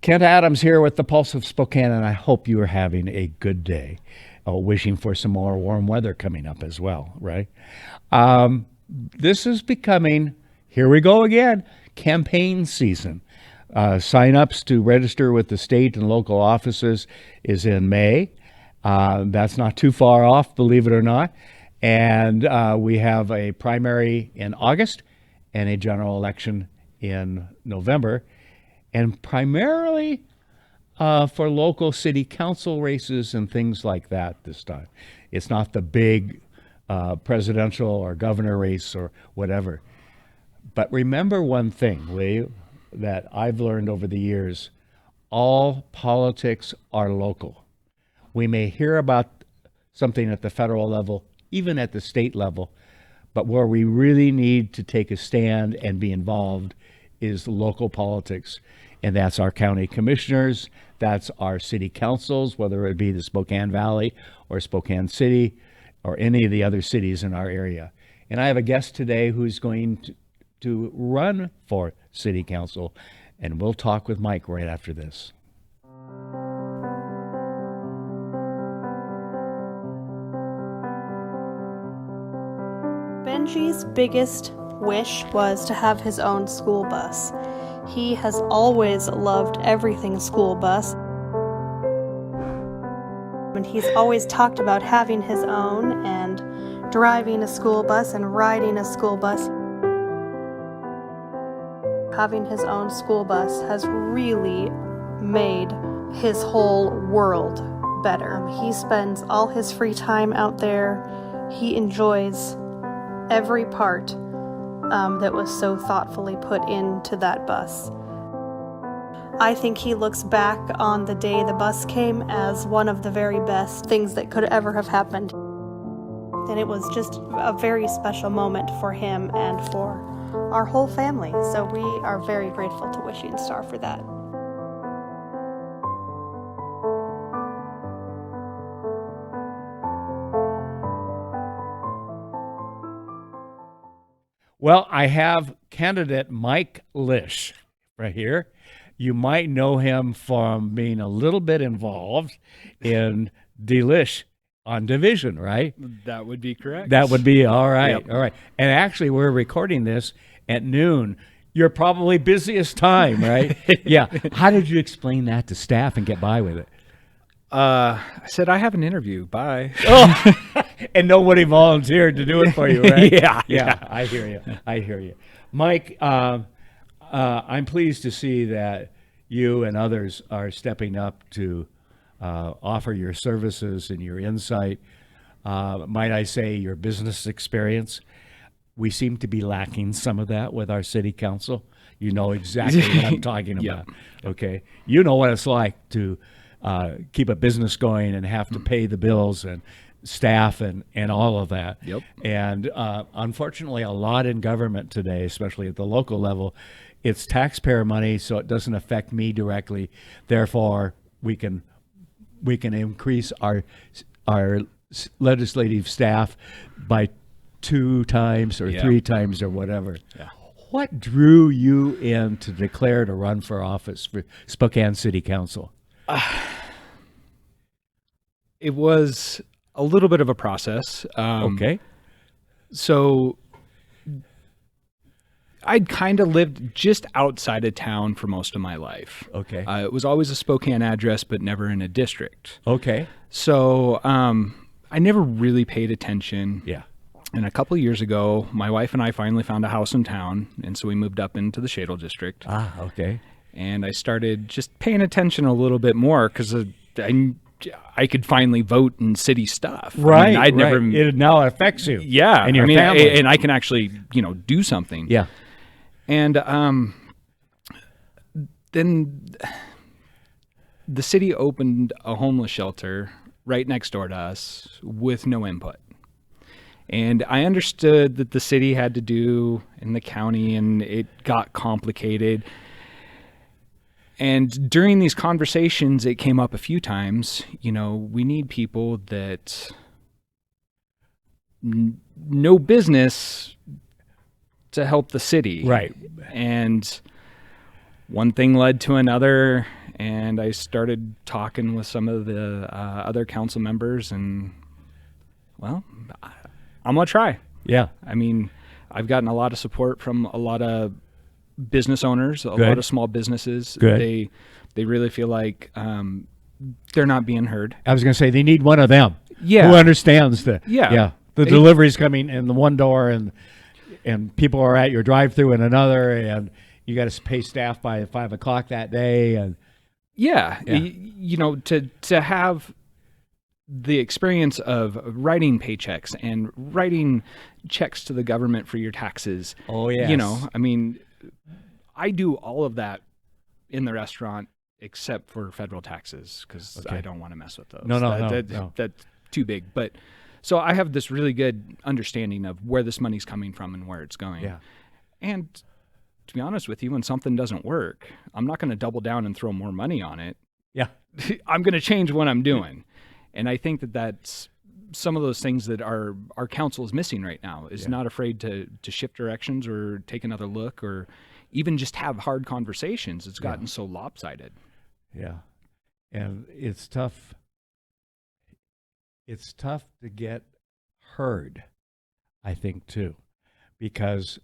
Kent Adams here with the Pulse of Spokane, and I hope you are having a good day. Wishing for some more warm weather coming up as well, right? This is becoming, here we go again, campaign season. Sign-ups to register with the state and local offices is in May. That's not too far off, believe it or not. And we have a primary in August and a general election in November. And primarily for local city council races and things like that this time. It's not the big presidential or governor race or whatever. But remember one thing, will you, that I've learned over the years: all politics are local. We may hear about something at the federal level, even at the state level, but where we really need to take a stand and be involved is local politics. And that's our county commissioners, that's our city councils, whether it be the Spokane Valley or Spokane City or any of the other cities in our area. And I have a guest today who's going to run for city council, and we'll talk with Mike right after this. Benji's biggest wish was to have his own school bus. He has always loved everything school bus. And he's always talked about having his own and driving a school bus and riding a school bus. Having his own school bus has really made his whole world better. He spends all his free time out there. He enjoys every part that was so thoughtfully put into that bus. I think he looks back on the day the bus came as one of the very best things that could ever have happened. And it was just a very special moment for him and for our whole family. So we are very grateful to Wishing Star for that. Well, I have candidate Mike Lish right here. You might know him from being a little bit involved in Delish on Division, right? That would be correct. That would be all right. Yep. All right. And actually, we're recording this at noon. Your probably busiest time, right? Yeah. How did you explain that to staff and get by with it? I said, I have an interview. Bye. Oh, and nobody volunteered to do it for you, right? Yeah. I hear you. Mike, I'm pleased to see that you and others are stepping up to offer your services and your insight. Might I say your business experience? We seem to be lacking some of that with our city council. You know exactly what I'm talking about. Yep. Okay. You know what it's like to keep a business going and have to pay the bills and staff and all of that. Yep. And unfortunately, a lot in government today, especially at the local level, it's taxpayer money, so it doesn't affect me directly. Therefore, we can increase our legislative staff by 2 times or 3 times or whatever. Yeah. What drew you in to declare to run for office for Spokane City Council? It was a little bit of a process. Okay. So I'd kind of lived just outside of town for most of my life. Okay. It was always a Spokane address, but never in a district. Okay. So I never really paid attention. Yeah. And a couple of years ago, my wife and I finally found a house in town, and so we moved up into the Shadle district. Ah, okay. And I started just paying attention a little bit more because I could finally vote in city stuff. Right. I mean, right. It now affects you. Yeah. And your family. And I can actually, do something. Yeah. And then the city opened a homeless shelter right next door to us with no input. And I understood that the city had to do in the county, and it got complicated. And during these conversations, it came up a few times, we need people that know business to help the city. Right. And one thing led to another, And I started talking with some of the other council members, and well, I'm gonna try. Yeah. I mean, I've gotten a lot of support from a lot of business owners, a Good. lot of small businesses. Good. They really feel like they're not being heard. I was going to say they need one of them. Yeah. Who understands the Yeah. the delivery's coming in the one door and people are at your drive-through in another, and you got to pay staff by 5 o'clock that day, and Yeah. You know, to have the experience of writing paychecks and writing checks to the government for your taxes. Oh, yes. You know, I mean, I do all of that in the restaurant except for federal taxes, because I don't want to mess with those. No. That's too big. But so I have this really good understanding of where this money's coming from and where it's going. Yeah. And to be honest with you, when something doesn't work, I'm not going to double down and throw more money on it. Yeah. I'm going to change what I'm doing. And I think that's some of those things that our council is missing right now, is not afraid to shift directions or take another look or even just have hard conversations. It's gotten so lopsided. Yeah. And it's tough. It's tough to get heard, I think, too, because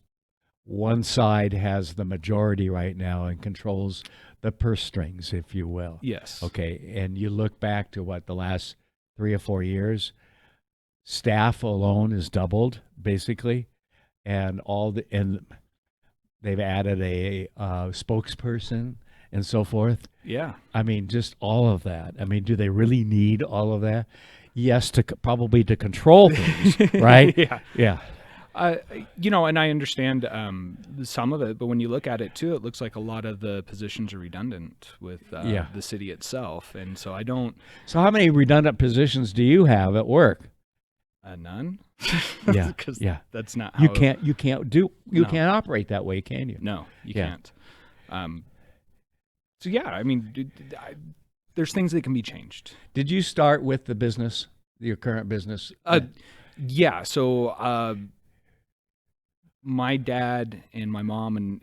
one side has the majority right now and controls the purse strings, if you will. Yes. Okay. And you look back to what, the last 3 or 4 years, staff alone is doubled basically. And they've added a spokesperson and so forth. Yeah. I mean, just all of that. I mean, do they really need all of that? Yes, probably to control things, right? Yeah. Yeah. You know, and I understand some of it, but when you look at it too, it looks like a lot of the positions are redundant with the city itself, and so I don't. So, how many redundant positions do you have at work? None. Yeah, because yeah. that's not how You can't operate that way, can you? No, you Yeah. can't. So yeah, I mean, there's things that can be changed. Did you start with the business, your current business? Yeah. So my dad and my mom and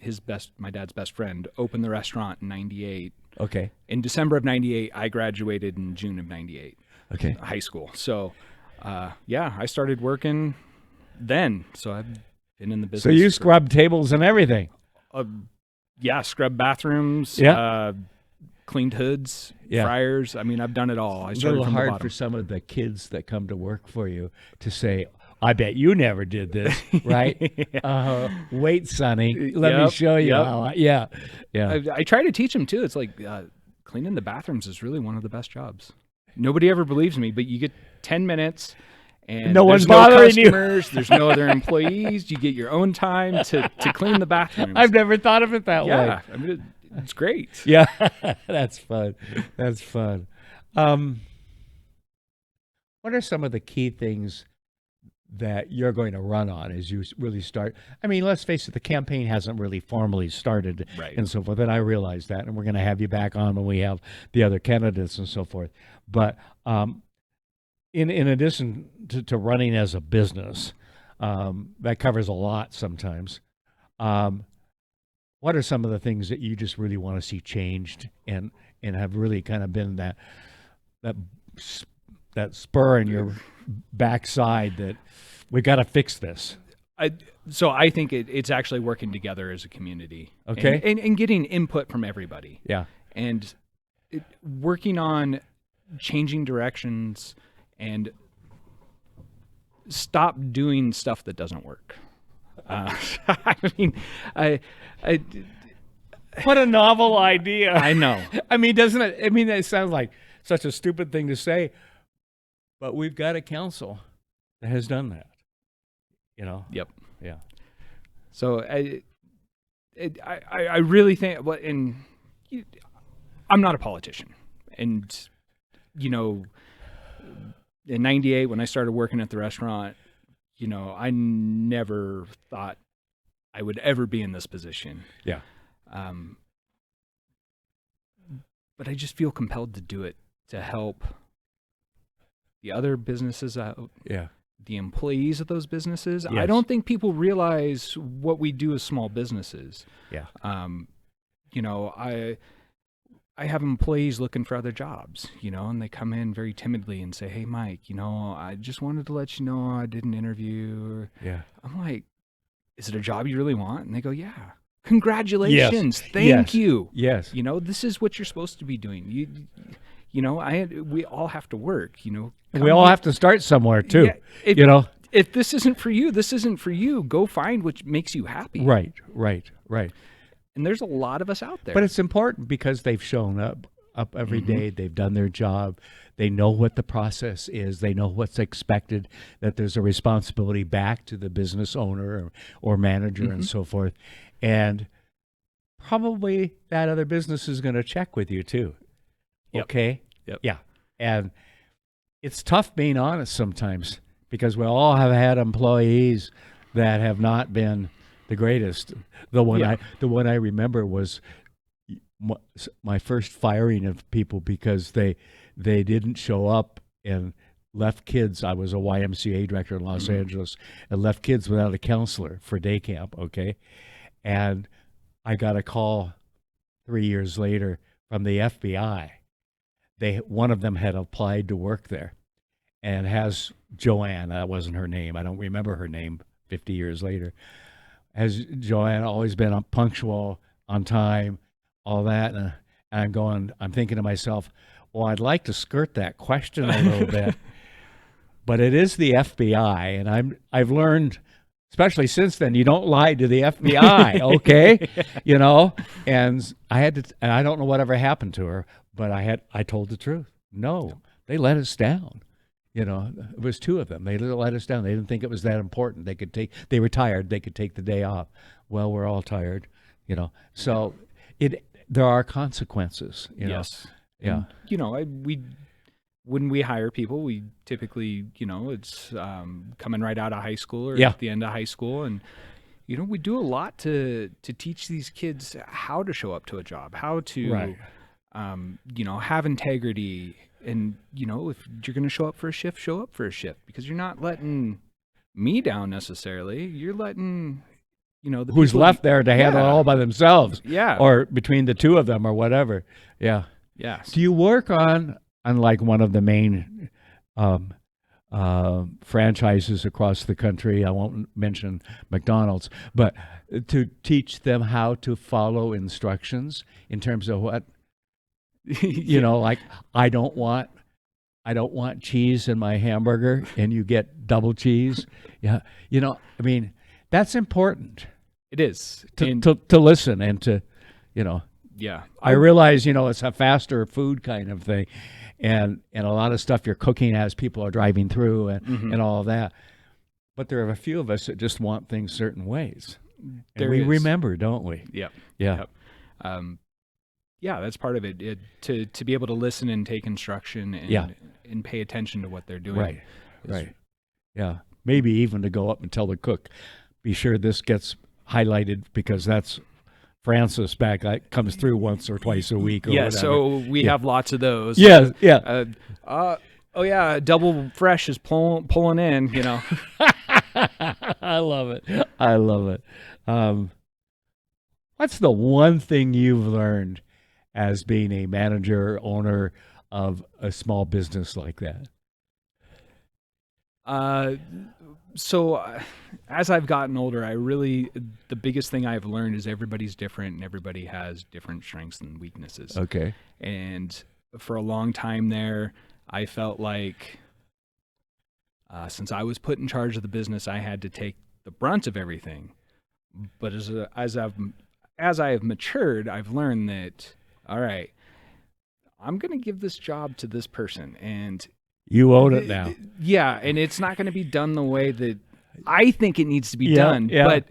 my dad's best friend opened the restaurant in '98. Okay. In December of '98, I graduated in June of '98. Okay. High school. So I started working then. So I've been in the business. So you scrub tables and everything. Scrub bathrooms. Yeah. Cleaned hoods, Yeah. fryers. I mean, I've done it all. I It's a started little from the hard bottom. for some of the kids that come to work for you to say, I bet you never did this, right? Wait, Sonny, let me Yep, show you yep. how. Yeah. I try to teach them too. It's like cleaning the bathrooms is really one of the best jobs. Nobody ever believes me, but you get 10 minutes and No there's one's bothering you. customers, there's no other employees. You get your own time to clean the bathrooms. I've never thought of it that way. Yeah, I mean, it's great. Yeah, that's fun. That's fun. What are some of the key things that you're going to run on as you really start? I mean, let's face it, the campaign hasn't really formally started Right. and so forth, and I realize that, and we're going to have you back on when we have the other candidates and so forth. But in addition to running as a business, that covers a lot sometimes. What are some of the things that you just really want to see changed and have really kind of been that spur in your backside that we got to fix this? So I think it's actually working together as a community. Okay. And getting input from everybody. Yeah. And working on changing directions and stop doing stuff that doesn't work. I mean, What a novel idea. I know. I mean, doesn't it? I mean, it sounds like such a stupid thing to say, but we've got a council that has done that. You know? Yep. Yeah. So I really think, I'm not a politician, and you know, in '98 when I started working at the restaurant, you know, I never thought I would ever be in this position. Yeah. But I just feel compelled to do it to help the other businesses out, Yeah. the employees of those businesses. I Yes. don't think people realize what we do as small businesses. Yeah. You know, I have employees looking for other jobs, and they come in very timidly and say, "Hey, Mike, I just wanted to let you know I did an interview." Yeah. I'm like, "Is it a job you really want?" And they go, "Yeah." Congratulations. Yes. Thank Yes. you. Yes. This is what you're supposed to be doing. We all have to work, We all have to start somewhere too. Yeah, if this isn't for you, this isn't for you. Go find what makes you happy. Right. And there's a lot of us out there. But it's important because they've shown up every day. They've done their job. They know what the process is. They know what's expected, that there's a responsibility back to the business owner or manager and so forth. And probably that other business is going to check with you too. Yep. Okay? Yep. Yeah. And it's tough being honest sometimes because we all have had employees that have not been the greatest. The one I remember was my first firing of people because they didn't show up and left kids. I was a YMCA director in Los Angeles and left kids without a counselor for day camp. Okay. And I got a call 3 years later from the FBI. One of them had applied to work there and has Joanne, that wasn't her name. I don't remember her name 50 years later. Has Joanne always been punctual, on time, all that? And I'm thinking to myself, well, I'd like to skirt that question a little bit, but it is the FBI, and I've learned, especially since then, you don't lie to the FBI, okay? And and I don't know whatever happened to her, but I told the truth. No, they let us down. It was two of them. They let us down. They didn't think it was that important. They retired. They could take the day off. Well, we're all tired, So there are consequences, Yes. Yeah. And, when we hire people, we typically, it's coming right out of high school or at the end of high school. And, we do a lot to teach these kids how to show up to a job, how to, have integrity. And, if you're going to show up for a shift because you're not letting me down necessarily. You're letting, the who's left there to handle it all by themselves. Yeah. Or between the two of them or whatever. Yeah. Yes. Do you work on like one of the main franchises across the country? I won't mention McDonald's, but to teach them how to follow instructions in terms of what, like I don't want cheese in my hamburger and you get double cheese. Yeah. That's important. It is. To listen and to, Yeah. I realize, it's a faster food kind of thing. And a lot of stuff you're cooking as people are driving through and all of that. But there are a few of us that just want things certain ways. And we remember, don't we? Yep. Yeah. Yep. That's part of it. To be able to listen and take instruction and pay attention to what they're doing. Right. Yeah. Maybe even to go up and tell the cook, be sure this gets highlighted because that's Francis back comes through once or twice a week. Or whatever. So we have lots of those. Yeah, yeah. Double fresh is pulling in. I love it. What's the one thing you've learned as being a manager, owner of a small business like that? So as I've gotten older, the biggest thing I've learned is everybody's different and everybody has different strengths and weaknesses. Okay. And for a long time there, I felt like since I was put in charge of the business, I had to take the brunt of everything. But as I have matured, I've learned that, all right, I'm going to give this job to this person and you own it now. Yeah, and it's not going to be done the way that I think it needs to be done, but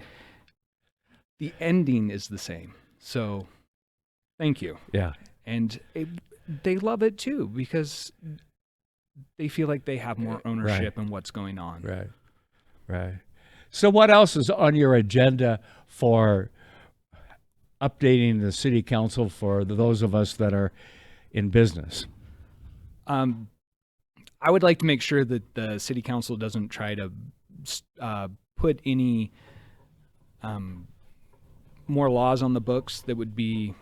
the ending is the same. So, thank you. Yeah. And they love it too because they feel like they have more ownership in what's going on. Right. So what else is on your agenda for updating the city council for those of us that are in business? I would like to make sure that the city council doesn't try to put any more laws on the books that would be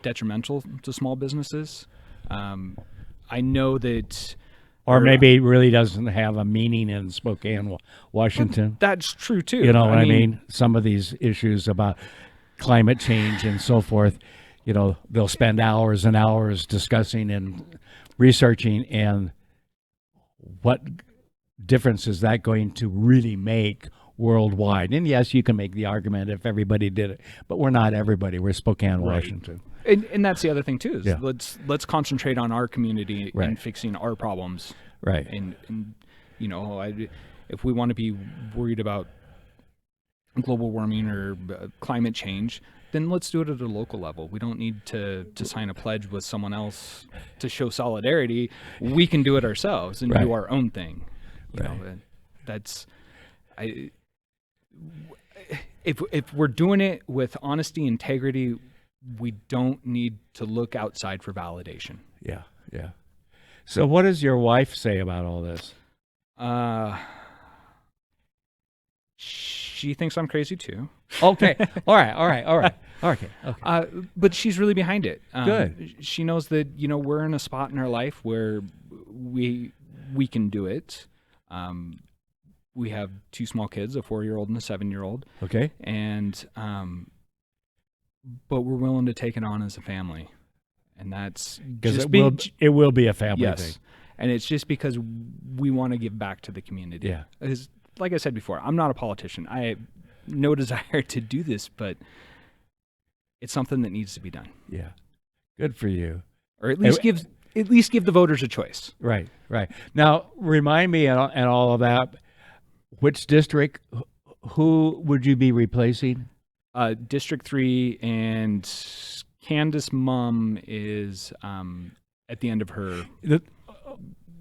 detrimental to small businesses. I know that, Or maybe it really doesn't have a meaning in Spokane, Washington. that's true too. You know what I mean? Some of these issues about climate change and so forth, they'll spend hours and hours discussing and researching, and what difference is that going to really make worldwide? And yes, you can make the argument if everybody did it, but we're not everybody. We're Spokane, Right. Washington. And that's the other thing too. Is Yeah. let's concentrate on our community Right. and fixing our problems. Right. And if we want to be worried about global warming or climate change, then let's do it at a local level. We don't need to sign a pledge with someone else to show solidarity. We can do it ourselves and Right. do our own thing. Right. If we're doing it with honesty, integrity, we don't need to look outside for validation. Yeah. Yeah. So what does your wife say about all this? She thinks I'm crazy too. Okay. All right. Okay. But she's really behind it. Good. She knows that, we're in a spot in our life where we can do it. We have 2 small kids, a 4-year-old and a 7-year-old. Okay. And, but we're willing to take it on as a family. And that's Because just it will be a family yes. thing. And it's just because we want to give back to the community. Yeah. Because, like I said before, I'm not a politician. I have no desire to do this, but it's something that needs to be done. Yeah. Good for you. Or at least give the voters a choice. Right. Now, remind me and all of that, which district, who would you be replacing? District 3, and Candace' mom is at the end of her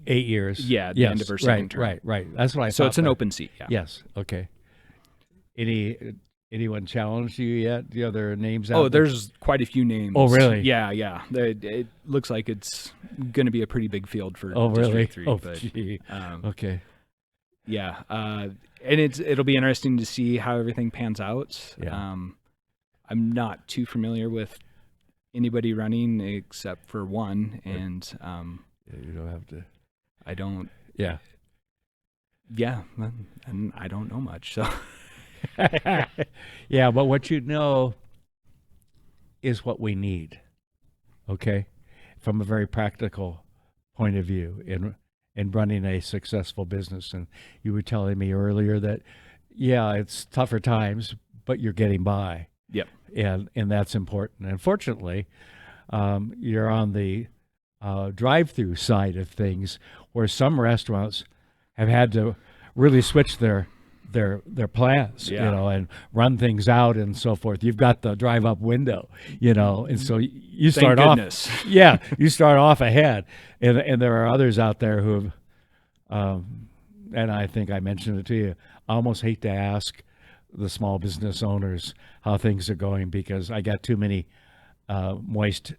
8 years. Yeah, at the end of her second term. Right. That's what I thought. So it's an open seat. Yeah. Yes. Okay. Anyone challenged you yet? The other names out Oh, there? there's quite a few names. Oh, really? Yeah. It looks like it's going to be a pretty big field for Oh, really? District 3. Oh, but, gee. Okay. yeah. And it'll be interesting to see how everything pans out. Yeah. I'm not too familiar with anybody running except for one, and You don't have to. I don't. Yeah. Yeah, and I don't know much. So Yeah, but what you know is what we need. Okay, from a very practical point of view in running a successful business. And you were telling me earlier that, yeah, it's tougher times, but you're getting by. Yep. And that's important. And fortunately, you're on the drive-through side of things, where some restaurants have had to really switch their plans, Yeah. and run things out and so forth. You've got the drive-up window, and so you start Thank off. goodness. Yeah, you start off ahead, and there are others out there who have, and I think I mentioned it to you. I almost hate to ask the small business owners how things are going, because I got too many moist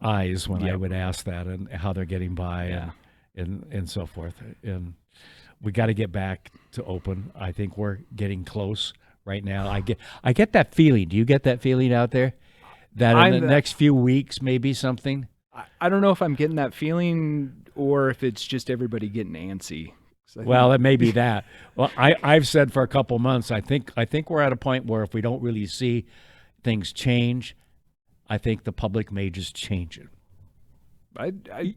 eyes when I Yep. would ask that, and how they're getting by, Yeah. and so forth. And we got to get back to open. I think we're getting close right now. I get that feeling. Do you get that feeling out there that in the next few weeks maybe something? I don't know if I'm getting that feeling or if it's just everybody getting antsy. Well, it may be that. Well, I've said for a couple months, I think we're at a point where if we don't really see things change, I think the public may just change it.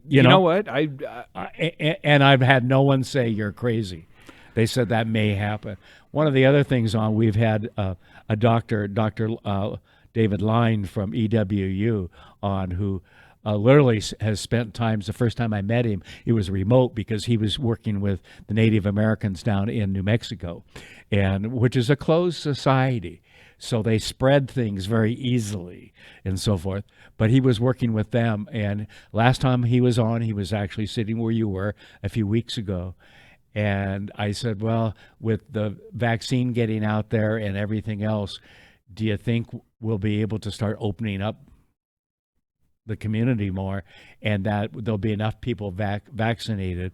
You know what? And I've had no one say you're crazy. They said that may happen. One of the other things we've had a Dr. David Line from EWU on, who literally has spent times. The first time I met him, it was remote because he was working with the Native Americans down in New Mexico, and which is a closed society. So they spread things very easily and so forth. But he was working with them. And last time he was on, he was actually sitting where you were a few weeks ago. And I said, well, with the vaccine getting out there and everything else, do you think we'll be able to start opening up the community more, and that there'll be enough people vaccinated?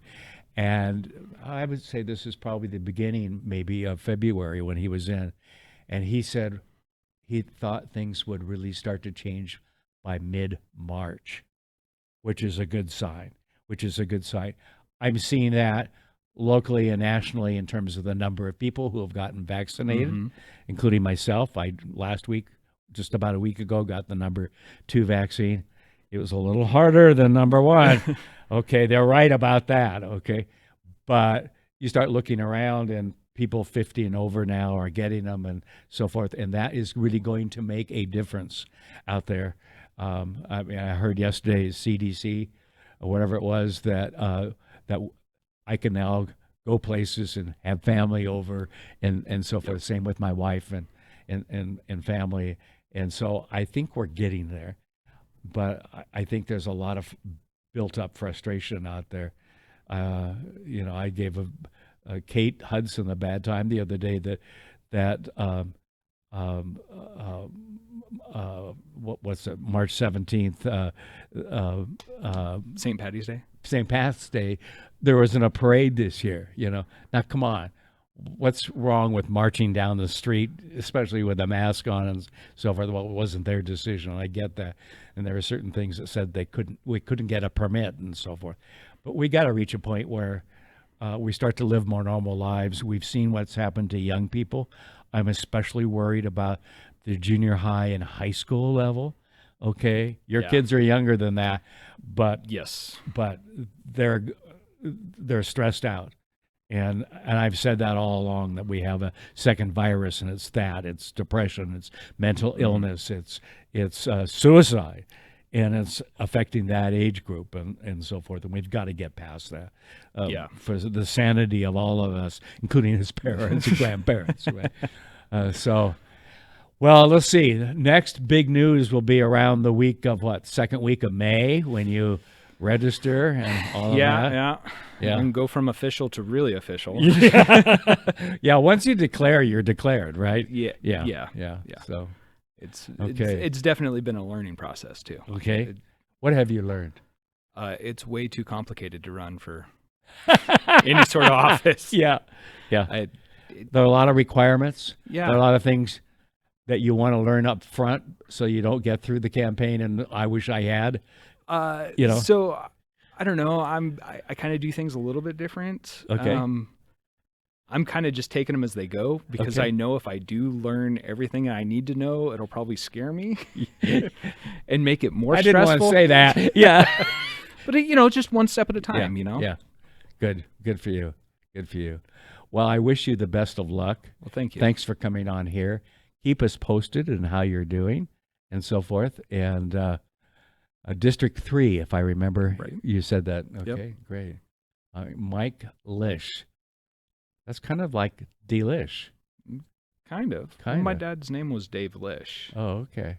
And I would say this is probably the beginning maybe of February when he was in. And he said he thought things would really start to change by mid-March, which is a good sign. I'm seeing that locally and nationally in terms of the number of people who have gotten vaccinated, including myself. I last week, just about a week ago, got the number 2 vaccine. It was a little harder than number 1. Okay, they're right about that. Okay, but you start looking around and people 50 and over now are getting them and so forth, and that is really going to make a difference out there. I heard yesterday CDC or whatever it was that I can now go places and have family over and so forth. Same with my wife and family, and so I think we're getting there. But I think there's a lot of built-up frustration out there. I gave Kate Hudson a bad time the other day what's it, March 17th, St. Patty's Day. St. Pat's Day, there wasn't a parade this year. Now come on. What's wrong with marching down the street, especially with a mask on and so forth? Well, it wasn't their decision. I get that. And there were certain things that said we couldn't get a permit and so forth. But we got to reach a point where we start to live more normal lives. We've seen what's happened to young people. I'm especially worried about the junior high and high school level. Okay, your kids are younger than that, but yes, but they're stressed out. And I've said that all along, that we have a second virus, and it's depression, it's mental illness, it's suicide, and it's affecting that age group and so forth. And we've got to get past that for the sanity of all of us, including his parents and grandparents. Right? Well, let's see. Next big news will be around the week of second week of May, when you register and all of that. Yeah. And go from official to really official. Yeah. Once you declare, you're declared, right? Yeah. So it's definitely been a learning process too. Okay. What have you learned? It's way too complicated to run for any sort of office. Yeah. There are a lot of requirements. Yeah. There are a lot of things that you want to learn up front so you don't get through the campaign and I wish I had. So I don't know. I kind of do things a little bit different. Okay. I'm kind of just taking them as they go, because I know if I do learn everything I need to know, it'll probably scare me and make it more stressful. I didn't want to say that. Yeah. But just one step at a time, Yeah. Good for you. Well, I wish you the best of luck. Well, thank you. Thanks for coming on here. Keep us posted on how you're doing and so forth. And District 3, if I remember, right. You said that. Okay, Yep. Great. Mike Lish. That's kind of like Delish. Kind of. My dad's name was Dave Lish. Oh, okay.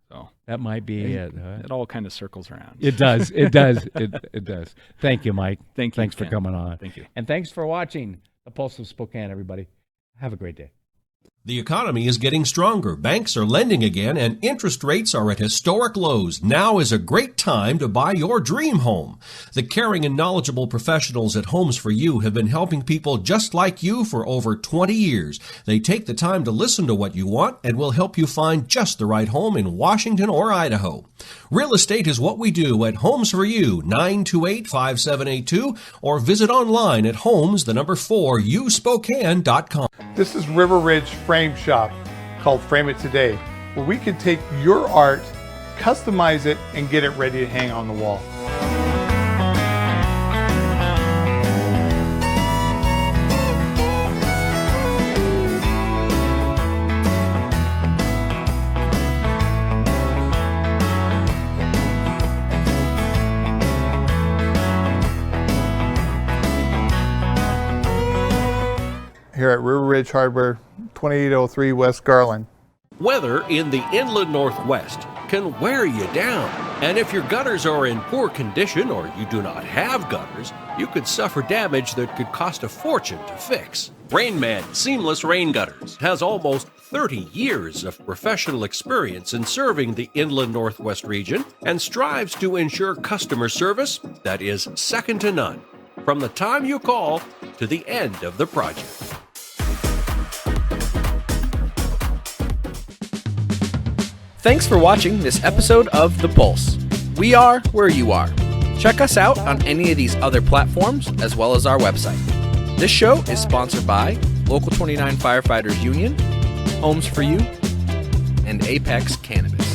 So that might be it. It all kind of circles around. It does. It does. Thank you, Mike. Thanks for coming on. Thank you. And thanks for watching The Pulse of Spokane, everybody. Have a great day. The economy is getting stronger. Banks are lending again, and interest rates are at historic lows. Now is a great time to buy your dream home. The caring and knowledgeable professionals at Homes for You have been helping people just like you for over 20 years. They take the time to listen to what you want and will help you find just the right home in Washington or Idaho. Real estate is what we do at Homes for You, 928-5782, or visit online at homes4uspokane.com. This is River Ridge Frame Shop, called Frame It Today, where we can take your art, customize it, and get it ready to hang on the wall. Here at River Ridge Hardware, 2803 West Garland. Weather in the inland northwest can wear you down. And if your gutters are in poor condition or you do not have gutters, you could suffer damage that could cost a fortune to fix. Rainman Seamless Rain Gutters has almost 30 years of professional experience in serving the inland northwest region and strives to ensure customer service that is second to none from the time you call to the end of the project. Thanks for watching this episode of The Pulse. We are where you are. Check us out on any of these other platforms as well as our website. This show is sponsored by Local 29 Firefighters Union, Homes for You, and Apex Cannabis.